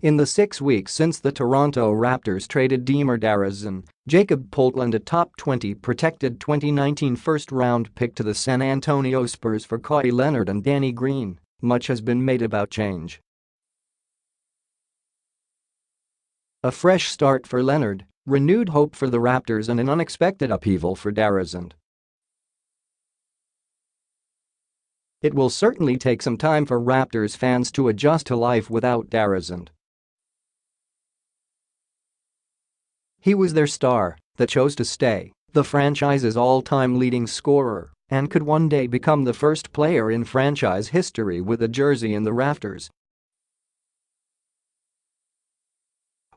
In the 6 weeks since the Toronto Raptors traded DeMar DeRozan, Jakob Poeltl and a top 20 protected 2019 first-round pick to the San Antonio Spurs for Kawhi Leonard and Danny Green, much has been made about change. A fresh start for Leonard, renewed hope for the Raptors and an unexpected upheaval for DeRozan. It will certainly take some time for Raptors fans to adjust to life without DeRozan. He was their star that chose to stay, the franchise's all-time leading scorer, and could one day become the first player in franchise history with a jersey in the rafters.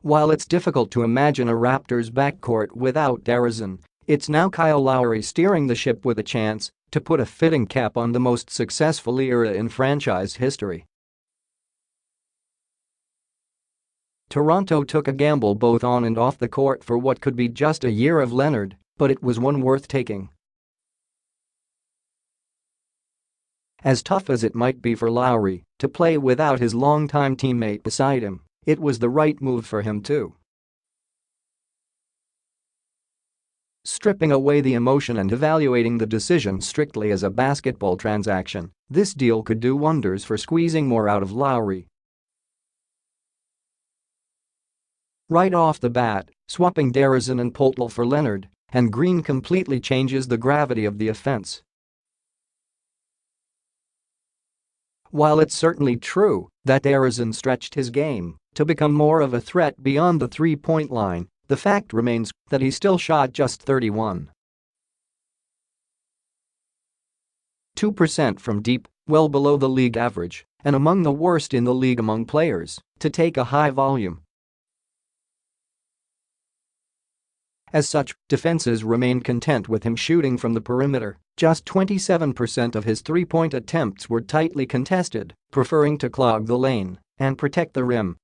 While it's difficult to imagine a Raptors backcourt without DeRozan, it's now Kyle Lowry steering the ship with a chance to put a fitting cap on the most successful era in franchise history. Toronto took a gamble both on and off the court for what could be just a year of Leonard, but it was one worth taking. As tough as it might be for Lowry to play without his longtime teammate beside him, it was the right move for him too. Stripping away the emotion and evaluating the decision strictly as a basketball transaction, this deal could do wonders for squeezing more out of Lowry. Right off the bat, swapping DeRozan and Poeltl for Leonard and Green completely changes the gravity of the offense. While it's certainly true that DeRozan stretched his game to become more of a threat beyond the three-point line, the fact remains that he still shot just 31.2% from deep, well below the league average and among the worst in the league among players to take a high volume. As such, defenses remained content with him shooting from the perimeter. Just 27% of his three-point attempts were tightly contested, preferring to clog the lane and protect the rim.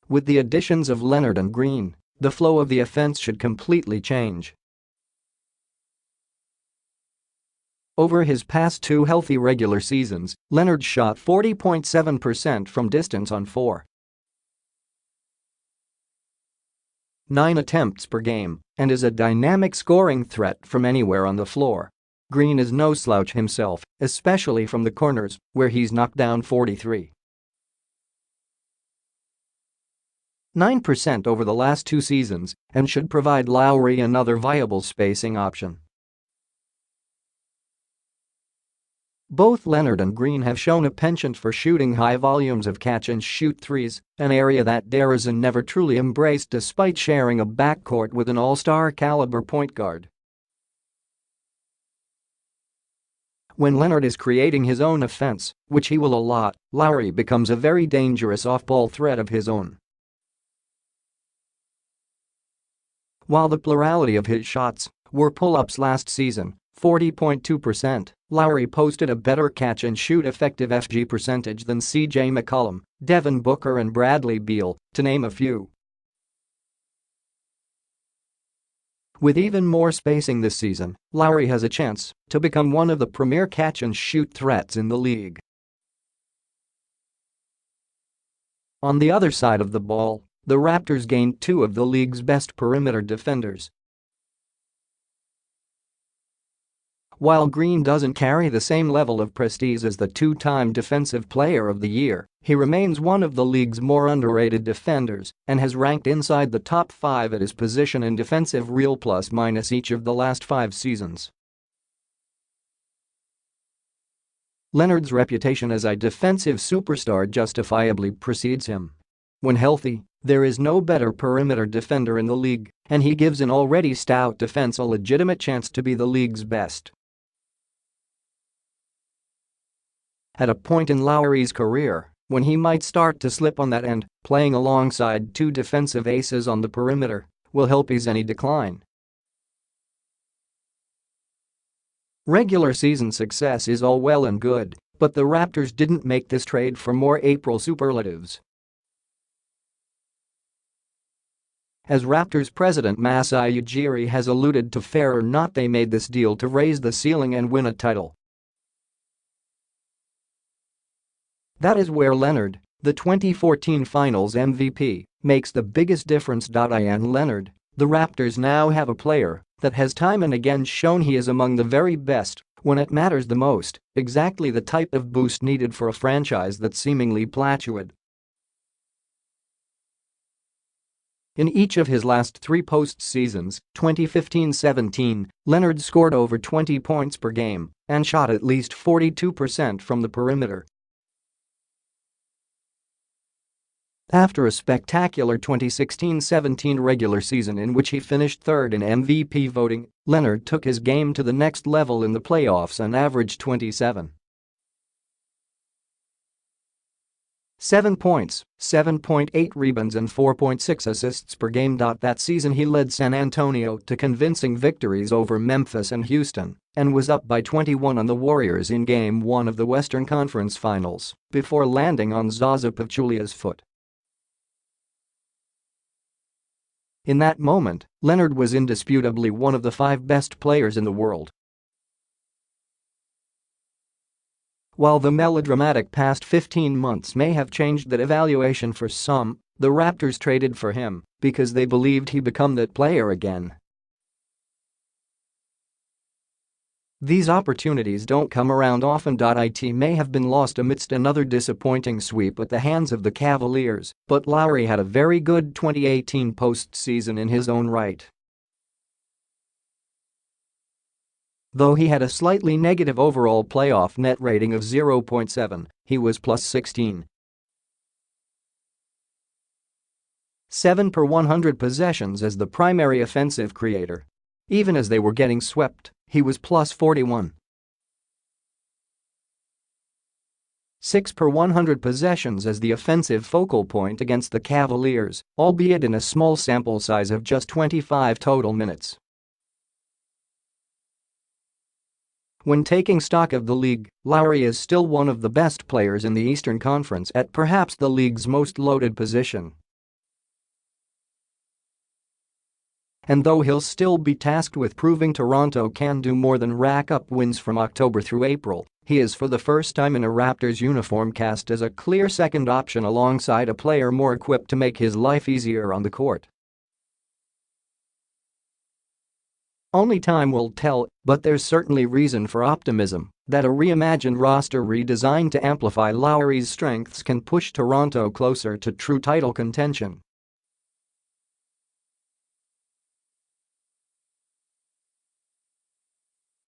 With the additions of Leonard and Green, the flow of the offense should completely change. Over his past 2 healthy regular seasons, Leonard shot 40.7% from distance on 4.9 attempts per game and is a dynamic scoring threat from anywhere on the floor. Green is no slouch himself, especially from the corners, where he's knocked down 43.9% over the last 2 seasons and should provide Lowry another viable spacing option. Both Leonard and Green have shown a penchant for shooting high volumes of catch-and-shoot threes, an area that DeRozan never truly embraced despite sharing a backcourt with an all-star caliber point guard. When Leonard is creating his own offense, which he will a lot, Lowry becomes a very dangerous off-ball threat of his own. While the plurality of his shots were pull-ups last season, 40.2%, Lowry posted a better catch-and-shoot effective FG percentage than C.J. McCollum, Devin Booker and Bradley Beal, to name a few. With even more spacing this season, Lowry has a chance to become one of the premier catch-and-shoot threats in the league. On the other side of the ball, the Raptors gained 2 of the league's best perimeter defenders. While Green doesn't carry the same level of prestige as the 2-time Defensive Player of the Year, he remains one of the league's more underrated defenders and has ranked inside the top 5 at his position in defensive real plus-minus each of the last 5 seasons. Leonard's reputation as a defensive superstar justifiably precedes him. When healthy, there is no better perimeter defender in the league, and he gives an already stout defense a legitimate chance to be the league's best. At a point in Lowry's career when he might start to slip on that end, playing alongside 2 defensive aces on the perimeter will help ease any decline. Regular season success is all well and good, but the Raptors didn't make this trade for more April superlatives. As Raptors president Masai Ujiri has alluded to, fair or not, they made this deal to raise the ceiling and win a title. That is where Leonard, the 2014 Finals MVP, makes the biggest difference. In Leonard, the Raptors now have a player that has time and again shown he is among the very best when it matters the most, exactly the type of boost needed for a franchise that's seemingly plateaued. In each of his last 3 postseasons, 2015-17, Leonard scored over 20 points per game and shot at least 42% from the perimeter. After a spectacular 2016-17 regular season in which he finished third in MVP voting, Leonard took his game to the next level in the playoffs and averaged 27.7 points, 7.8 rebounds and 4.6 assists per game. That season he led San Antonio to convincing victories over Memphis and Houston and was up by 21 on the Warriors in Game 1 of the Western Conference Finals before landing on Zaza Pachulia's foot. In that moment, Leonard was indisputably one of the 5 best players in the world. While the melodramatic past 15 months may have changed that evaluation for some, the Raptors traded for him because they believed he'd become that player again. These opportunities don't come around often. It may have been lost amidst another disappointing sweep at the hands of the Cavaliers, but Lowry had a very good 2018 postseason in his own right. Though he had a slightly negative overall playoff net rating of 0.7, he was plus 16.7 per 100 possessions as the primary offensive creator. Even as they were getting swept, he was plus 41.6 per 100 possessions as the offensive focal point against the Cavaliers, albeit in a small sample size of just 25 total minutes. When taking stock of the league, Lowry is still one of the best players in the Eastern Conference at perhaps the league's most loaded position. And though he'll still be tasked with proving Toronto can do more than rack up wins from October through April, he is for the first time in a Raptors uniform cast as a clear second option alongside a player more equipped to make his life easier on the court. Only time will tell, but there's certainly reason for optimism that a reimagined roster redesigned to amplify Lowry's strengths can push Toronto closer to true title contention.